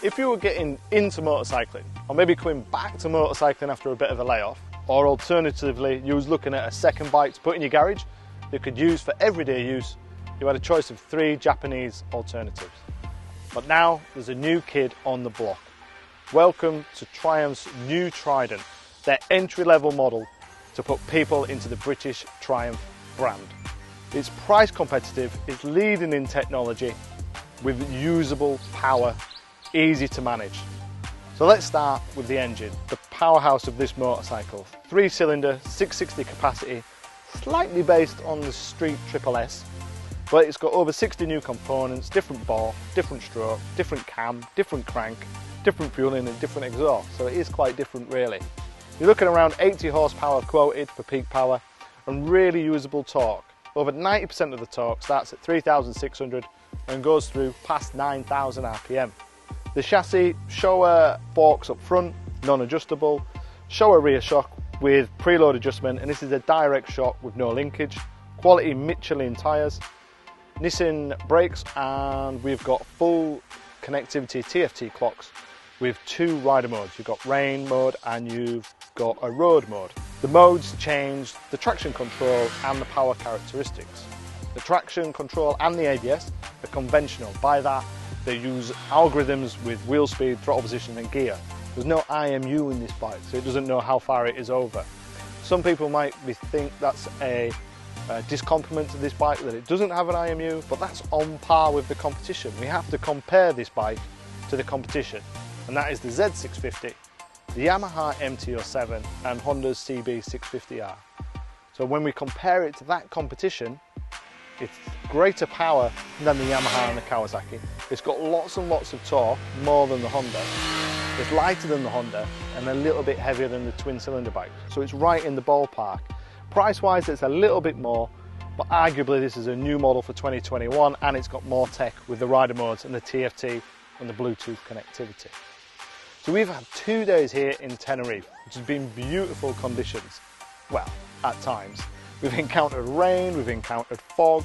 If you were getting into motorcycling, or maybe coming back to motorcycling after a bit of a layoff, or alternatively you was looking at a second bike to put in your garage you could use for everyday use, you had a choice of 3 Japanese alternatives. But now there's a new kid on the block. Welcome to Triumph's new Trident, their entry-level model to put people into the British Triumph brand. It's price competitive, it's leading in technology with usable power, easy to manage. So let's start with the engine, the powerhouse of this motorcycle. 3-cylinder, 660 capacity, slightly based on the street Triple S, but it's got over 60 new components, different bore, different stroke, different cam, different crank, different fueling and different exhaust, so it is quite different really. You're looking around 80 horsepower quoted for peak power and really usable torque. Over 90% of the torque starts at 3,600 and goes through past 9,000 RPM. The chassis, Showa forks up front, non-adjustable, Showa rear shock with preload adjustment, and this is a direct shock with no linkage, quality Michelin tyres, Nissan brakes, and we've got full connectivity TFT clocks with 2 rider modes. You've got rain mode and you've got a road mode. The modes change the traction control and the power characteristics. The traction control and the ABS are conventional. By that, they use algorithms with wheel speed, throttle position and gear. There's no IMU in this bike, so it doesn't know how far it is over. Some people might think that's a discompliment to this bike, that it doesn't have an IMU, but that's on par with the competition. We have to compare this bike to the competition, and that is the Z650, the Yamaha MT-07 and Honda's CB650R. So when we compare it to that competition, it's greater power than the Yamaha and the Kawasaki. It's got lots and lots of torque, more than the Honda. It's lighter than the Honda and a little bit heavier than the twin cylinder bike. So it's right in the ballpark. Price wise it's a little bit more, but arguably this is a new model for 2021 and it's got more tech with the rider modes and the TFT and the Bluetooth connectivity. So we've had 2 days here in Tenerife, which has been beautiful conditions. Well, at times. We've encountered rain, we've encountered fog,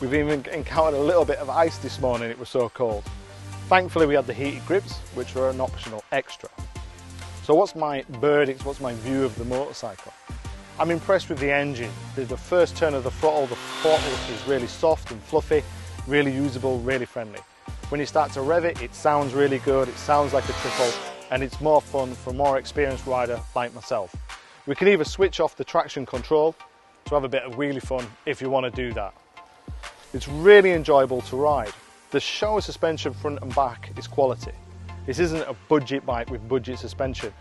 we've even encountered a little bit of ice this morning, it was so cold. Thankfully we had the heated grips, which were an optional extra. So what's my verdict, what's my view of the motorcycle? I'm impressed with the engine. The first turn of the throttle is really soft and fluffy, really usable, really friendly. When you start to rev it, it sounds really good, it sounds like a triple, and it's more fun for a more experienced rider like myself. We can either switch off the traction control to have a bit of wheelie fun if you want to do that. It's really enjoyable to ride. The Showa suspension front and back is quality. This isn't a budget bike with budget suspension.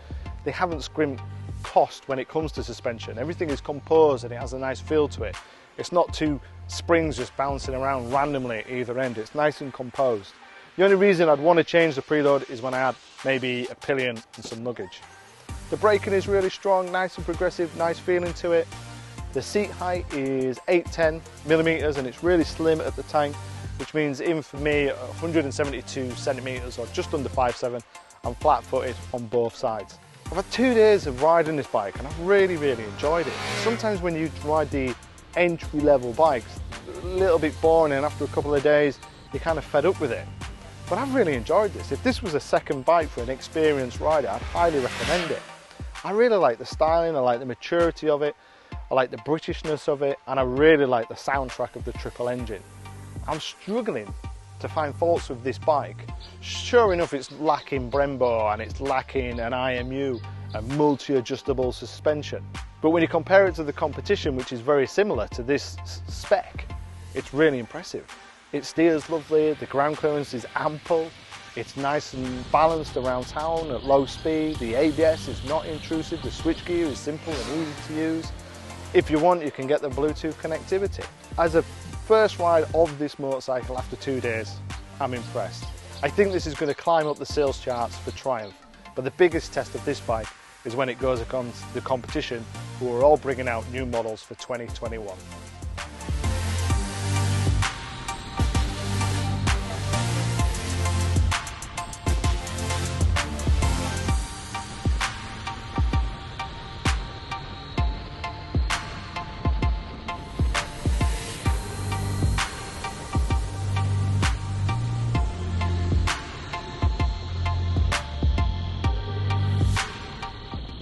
They haven't scrimped cost when it comes to suspension. Everything is composed and it has a nice feel to it. It's not 2 springs just bouncing around randomly at either end. It's nice and composed. The only reason I'd want to change the preload is when I add maybe a pillion and some luggage. The braking is really strong, nice and progressive, nice feeling to it. The seat height is 810 millimeters and it's really slim at the tank, which means even for me 172 centimeters or just under 5'7", I'm flat footed on both sides. I've had 2 days of riding this bike and I've really enjoyed it. Sometimes when you ride the entry level bikes, a little bit boring and after a couple of days you're kind of fed up with it. But I've really enjoyed this. If this was a second bike for an experienced rider, I'd highly recommend it. I really like the styling, I like the maturity of it, I like the Britishness of it, and I really like the soundtrack of the triple engine. I'm struggling to find faults with this bike. Sure enough, it's lacking Brembo and it's lacking an IMU, a multi-adjustable suspension. But when you compare it to the competition, which is very similar to this spec, it's really impressive. It steers lovely, the ground clearance is ample, it's nice and balanced around town at low speed, the ABS is not intrusive, the switchgear is simple and easy to use. If you want, you can get the Bluetooth connectivity. As a first ride of this motorcycle after 2 days, I'm impressed. I think this is going to climb up the sales charts for Triumph, but the biggest test of this bike is when it goes against the competition, who are all bringing out new models for 2021.